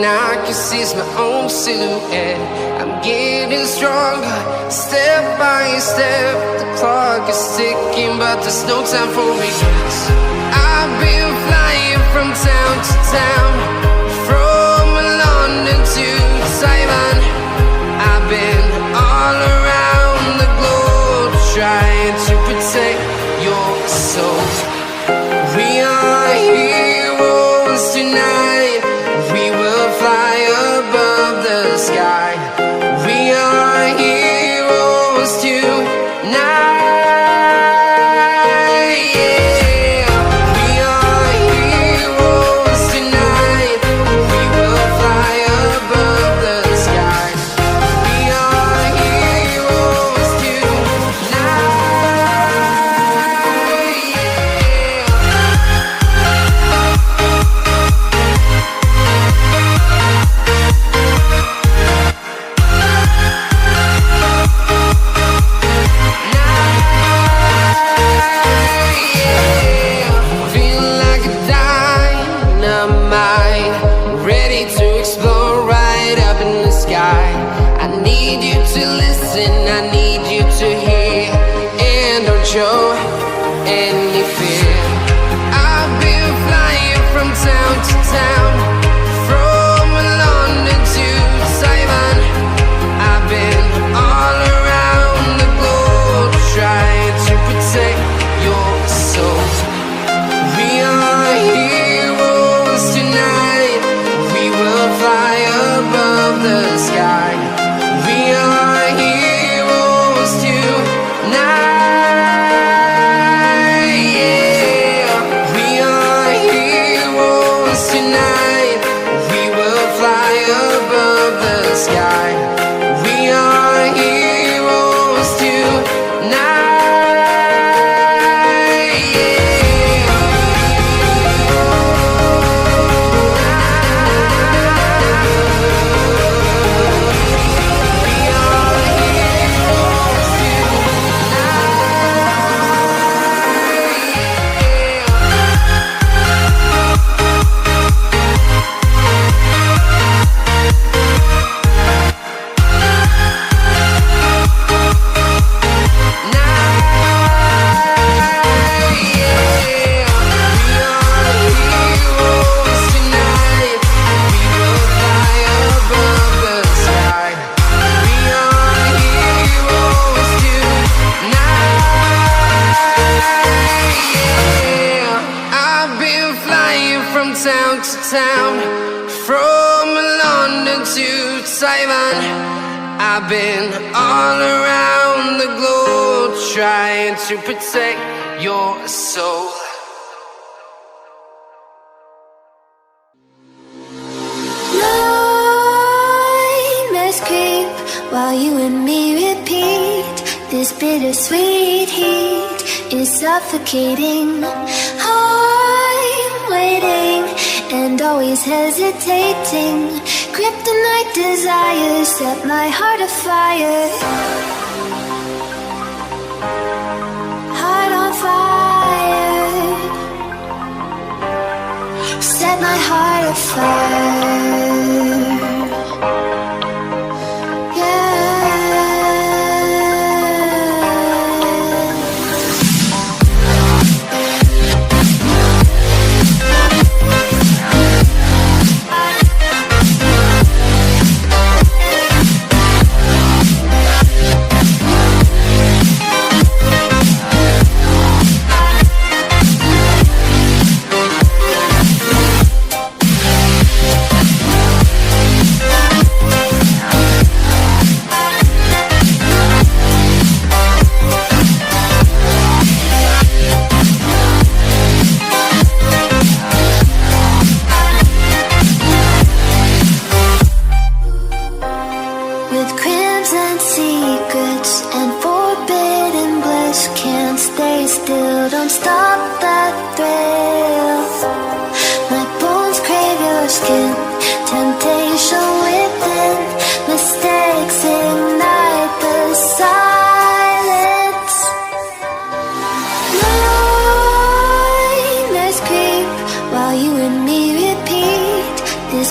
I can see my own silhouette. I'm getting stronger, step by step. The clock is ticking, but there's no time for regrets. I've been flying from town to town, from London to Taiwan. I've been all around the globe, trying to protect your soul. We are heroes tonight. We will fly above the sky. We are heroes tonight. Yeah. We are heroes tonight. We will fly above the sky. We are heroes tonight. I need you to hear, and don't show any fear. I've been flying from town to town, from London to Taiwan. I've been all around the globe, trying to protect your soul. We are heroes tonight. We will fly above the sky. We are heroes tonight. Yeah. We are heroes tonight. We will fly above the sky. We are heroes tonight. Yeah. Town to town, from London to Taiwan. I've been all around the globe, trying to protect your soul. Nightmares creep while you and me repeat. This bittersweet heat is suffocating. I'm waiting and always hesitating. Kryptonite desires set my heart afire. Heart on fire. Set my heart afire.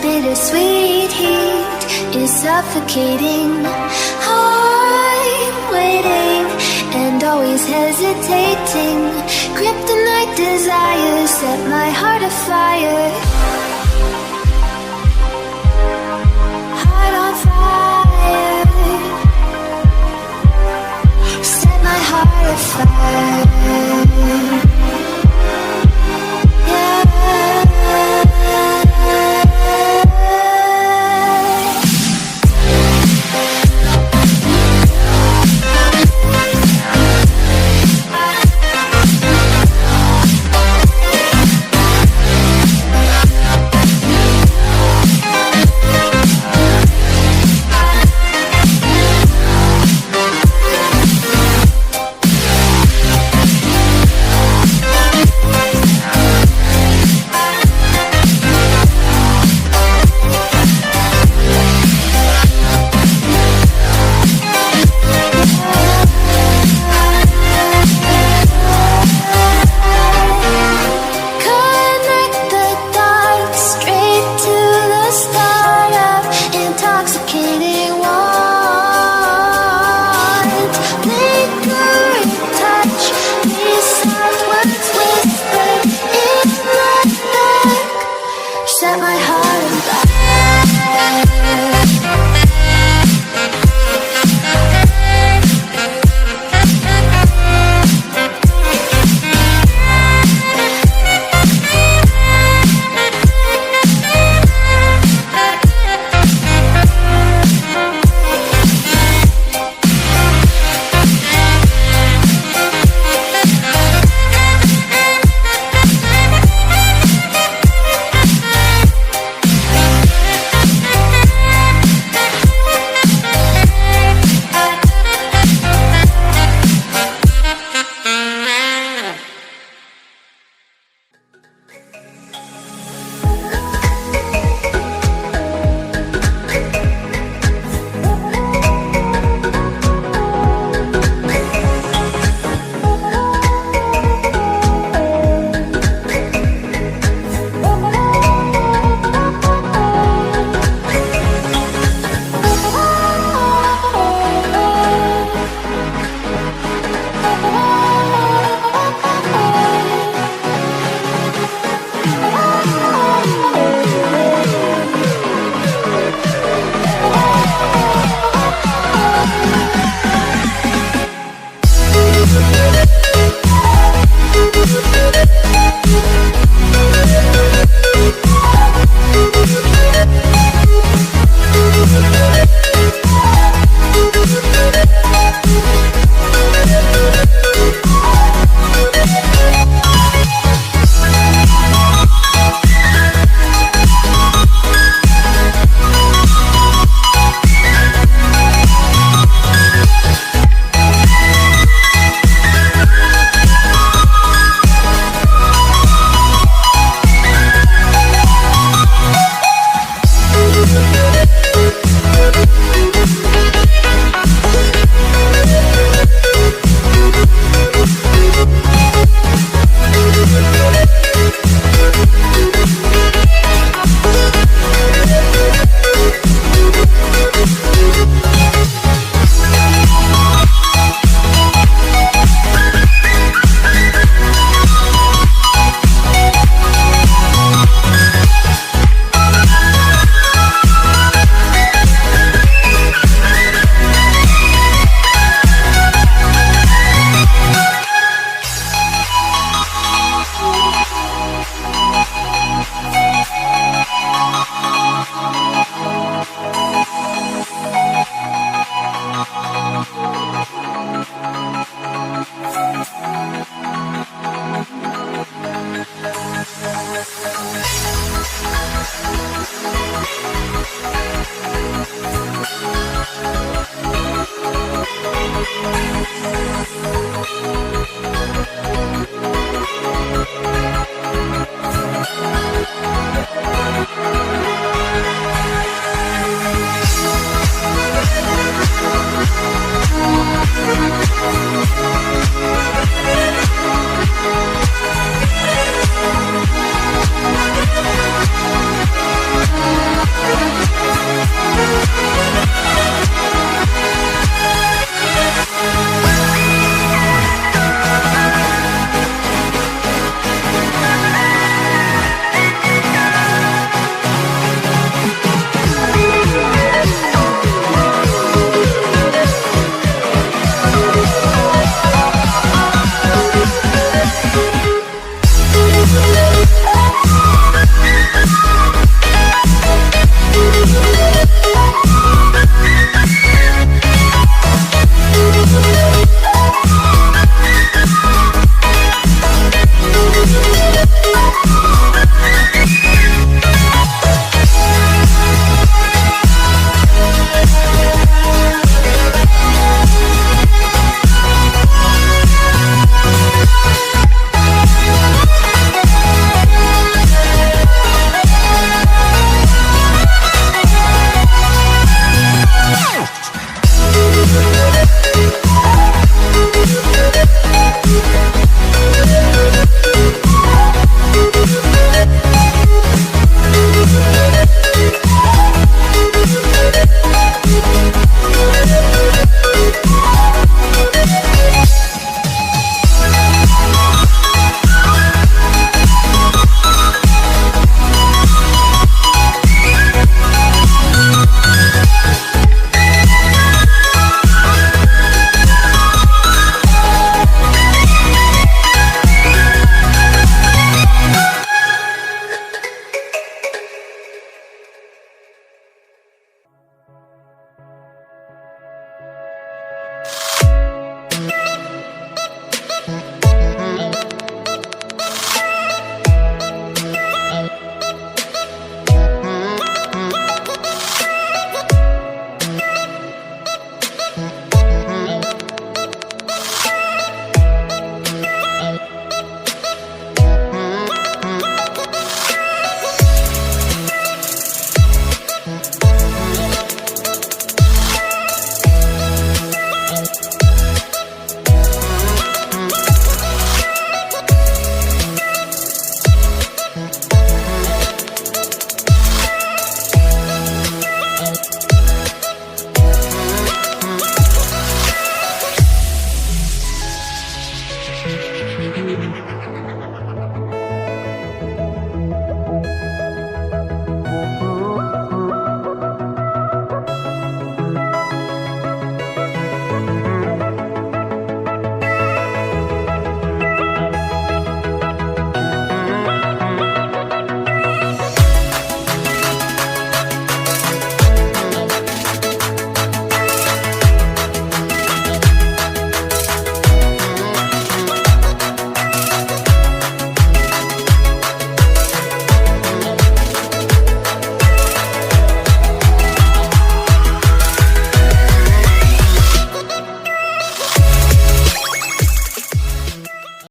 Bittersweet is suffocating. I'm waiting and always hesitating. Kryptonite desires set my heart afire. Heart on fire. Set my heart afire. Intoxicating